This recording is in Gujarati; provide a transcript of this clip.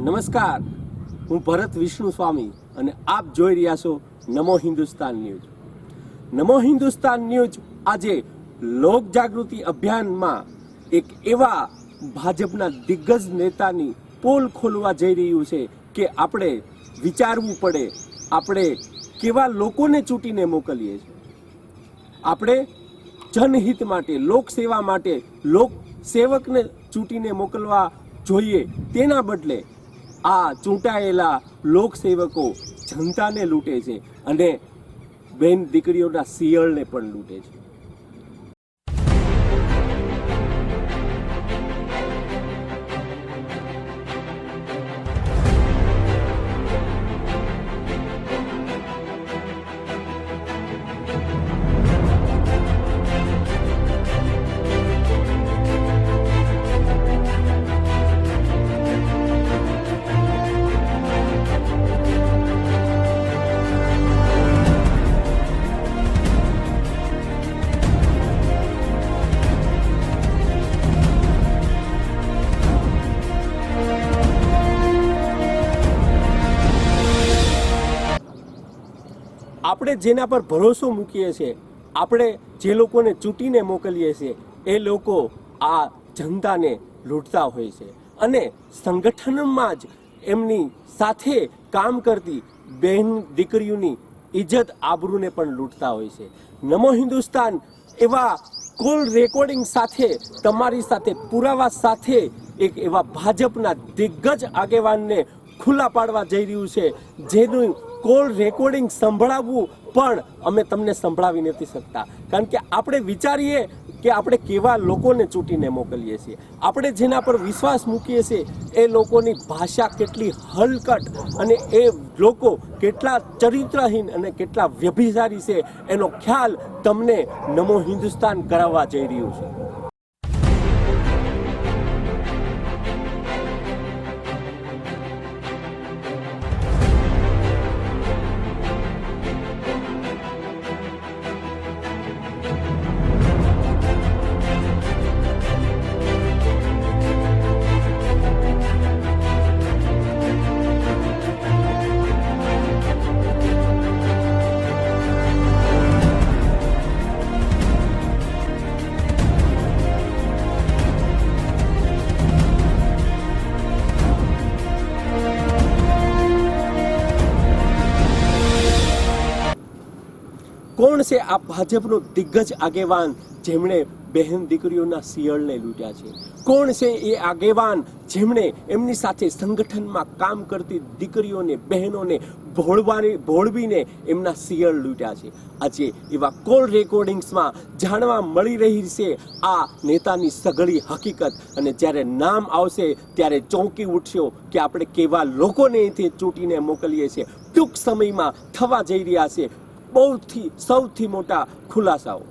નમસ્કાર, હું ભરત વિષ્ણુ સ્વામી અને આપ જોઈ રહ્યા છો નમો હિન્દુસ્તાન ન્યૂઝ. નમો હિન્દુસ્તાન ન્યૂઝ આજે લોક જાગૃતિ અભિયાનમાં એક એવા ભાજપના દિગ્ગજ નેતાની પોલ ખોલવા જઈ રહ્યું છે કે આપણે વિચારવું પડે આપણે કેવા લોકોને ચૂંટીને મોકલીએ છીએ. આપણે જનહિત માટે, લોકસેવા માટે લોક સેવકને ચૂંટીને મોકલવા જોઈએ, તેના બદલે આ ચૂંટાયેલા લોકસેવકો જનતાને લૂંટે છે અને બેન દીકરીઓના શિયળને પણ લૂંટે છે. આપણે જેના પર ભરોસો મૂકીએ છીએ, આપણે જે લોકોને ચૂંટીને મોકલીએ છીએ, એ લોકો આ જનતાને લૂંટતા હોય છે અને સંગઠનમાં જ એમની સાથે કામ કરતી બહેન દીકરીઓની ઇજ્જત આબરૂને પણ લૂંટતા હોય છે. નમો હિન્દુસ્તાન એવા કોલ રેકોર્ડિંગ સાથે, તમારી સાથે પુરાવા સાથે એક એવા ભાજપના દિગ્ગજ આગેવાનને ખુલ્લા પાડવા જઈ રહ્યું છે, જેનું કોલ રેકોર્ડિંગ સંભળાવવું પણ અમે તમને સંભળાવી નથી શકતા. કારણ કે આપણે વિચારીએ કે આપણે કેવા લોકોને ચૂંટીને મોકલીએ છીએ, આપણે જેના પર વિશ્વાસ મૂકીએ છીએ એ લોકોની ભાષા કેટલી હલકટ અને એ લોકો કેટલા ચરિત્રહીન અને કેટલા વ્યભિચારી છે એનો ખ્યાલ તમને નમો હિન્દુસ્તાન કરાવવા જઈ રહ્યું છે. કોણ છે આ ભાજપનો દિગ્ગજ આગેવાન જેમણે બહેન દીકરીઓના શિયળને લૂંટ્યા છે? કોણ છે એ આગેવાન જેમણે એમની સાથે સંગઠનમાં કામ કરતી દીકરીઓને, બહેનોને ભોળવીને એમના શિયળ લૂંટ્યા છે? આજે એવા કોલ રેકોર્ડિંગ્સમાં જાણવા મળી રહી છે આ નેતાની સઘળી હકીકત, અને જ્યારે નામ આવશે ત્યારે ચોંકી ઉઠશો કે આપણે કેવા લોકોને અહીંથી ચૂંટીને મોકલીએ છીએ. ટૂંક સમયમાં થવા જઈ રહ્યા છે સૌથી મોટા ખુલાસાઓ.